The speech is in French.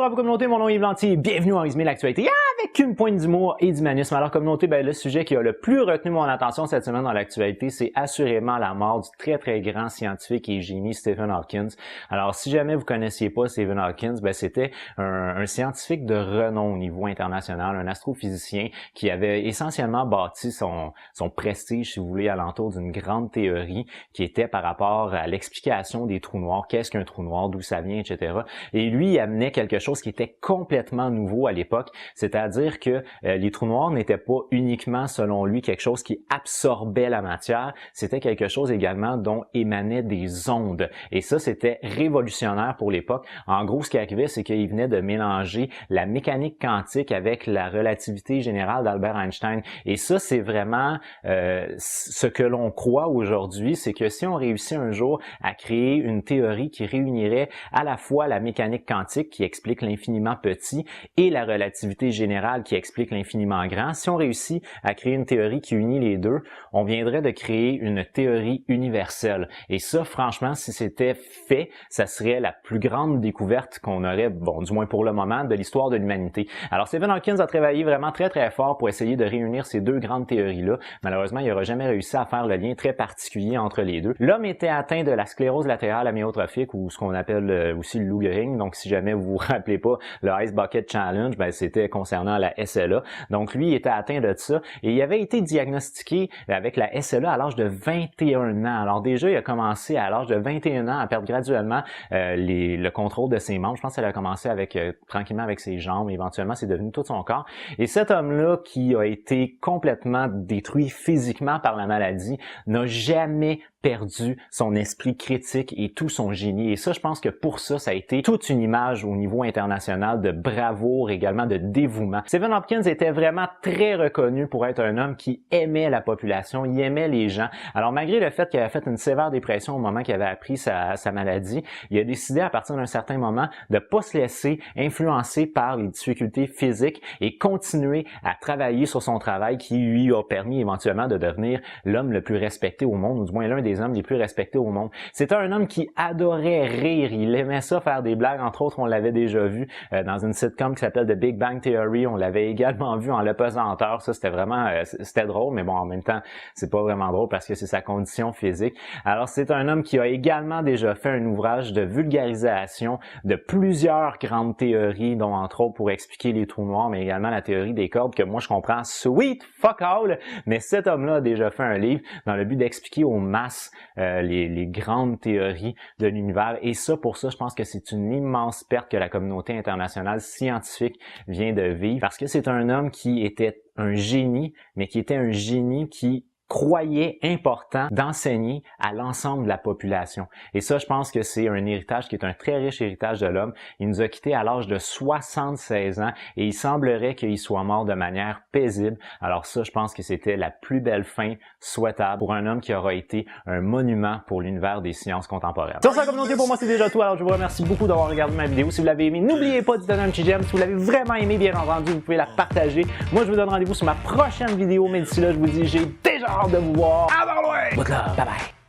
à vous communauté, mon nom est Yves Lantier, bienvenue en résumé l'actualité avec une pointe d'humour et d'humanisme. Alors communauté, le sujet qui a le plus retenu mon attention cette semaine dans l'actualité, c'est assurément la mort du très grand scientifique et génie Stephen Hawking. Alors si jamais vous connaissiez pas Stephen Hawking, c'était un scientifique de renom au niveau international, un astrophysicien qui avait essentiellement bâti son prestige, si vous voulez, alentour d'une grande théorie qui était par rapport à l'explication des trous noirs, qu'est-ce qu'un trou noir, d'où ça vient, etc. Et lui, il amenait quelque chose qui était complètement nouveau à l'époque, c'est-à-dire que les trous noirs n'étaient pas uniquement, selon lui, quelque chose qui absorbait la matière, c'était quelque chose également dont émanaient des ondes. Et ça, c'était révolutionnaire pour l'époque. En gros, ce qui arrivait, c'est qu'il venait de mélanger la mécanique quantique avec la relativité générale d'Albert Einstein. Et ça, c'est vraiment ce que l'on croit aujourd'hui, c'est que si on réussit un jour à créer une théorie qui réunirait à la fois la mécanique quantique qui explique l'infiniment petit et la relativité générale qui explique l'infiniment grand, si on réussit à créer une théorie qui unit les deux, on viendrait de créer une théorie universelle. Et ça, franchement, si c'était fait, ça serait la plus grande découverte qu'on aurait, bon, du moins pour le moment, de l'histoire de l'humanité. Alors, Stephen Hawking a travaillé vraiment très fort pour essayer de réunir ces deux grandes théories-là. Malheureusement, il n'aura jamais réussi à faire le lien très particulier entre les deux. L'homme était atteint de la sclérose latérale amyotrophique ou ce qu'on appelle aussi le Lou Gehrig. Donc, si jamais vous vous rappelez pas le Ice Bucket Challenge, c'était concernant la SLA. Donc, lui, il était atteint de ça et il avait été diagnostiqué avec la SLA à l'âge de 21 ans. Alors déjà, il a commencé à l'âge de 21 ans à perdre graduellement le contrôle de ses membres. Je pense qu'elle a commencé avec tranquillement avec ses jambes. Éventuellement, c'est devenu tout son corps. Et cet homme-là, qui a été complètement détruit physiquement par la maladie, n'a jamais perdu son esprit critique et tout son génie. Et ça, je pense que pour ça, ça a été toute une image au niveau international de bravoure, également de dévouement. Stephen Hawking était vraiment très reconnu pour être un homme qui aimait la population, il aimait les gens. Alors, malgré le fait qu'il avait fait une sévère dépression au moment qu'il avait appris sa maladie, il a décidé à partir d'un certain moment de pas se laisser influencer par les difficultés physiques et continuer à travailler sur son travail qui lui a permis éventuellement de devenir l'homme le plus respecté au monde, ou du moins l'un des hommes les plus respectés au monde. C'était un homme qui adorait rire, il aimait ça faire des blagues, entre autres on l'avait déjà vu dans une sitcom qui s'appelle The Big Bang Theory, on l'avait également vu en l'pesanteur, ça c'était vraiment, c'était drôle, mais bon en même temps c'est pas vraiment drôle parce que c'est sa condition physique. Alors c'est un homme qui a également déjà fait un ouvrage de vulgarisation de plusieurs grandes théories, dont entre autres pour expliquer les trous noirs, mais également la théorie des cordes que moi je comprends sweet fuck all, mais cet homme-là a déjà fait un livre dans le but d'expliquer aux masses les grandes théories de l'univers. Et ça, pour ça, je pense que c'est une immense perte que la communauté internationale scientifique vient de vivre, parce que c'est un homme qui était un génie, mais qui était un génie qui croyait important d'enseigner à l'ensemble de la population. Et ça, je pense que c'est un héritage qui est un très riche héritage de l'homme. Il nous a quittés à l'âge de 76 ans et il semblerait qu'il soit mort de manière paisible. Alors ça, je pense que c'était la plus belle fin souhaitable pour un homme qui aura été un monument pour l'univers des sciences contemporaines. Sur sa communauté, pour moi, c'est déjà tout. Alors je vous remercie beaucoup d'avoir regardé ma vidéo. Si vous l'avez aimé, n'oubliez pas de donner un petit j'aime. Si vous l'avez vraiment aimé, bien entendu, vous pouvez la partager. Moi, je vous donne rendez-vous sur ma prochaine vidéo, mais d'ici là, je vous dis, j'ai déjà hâte de vous voir. À dans loin! Bye bye!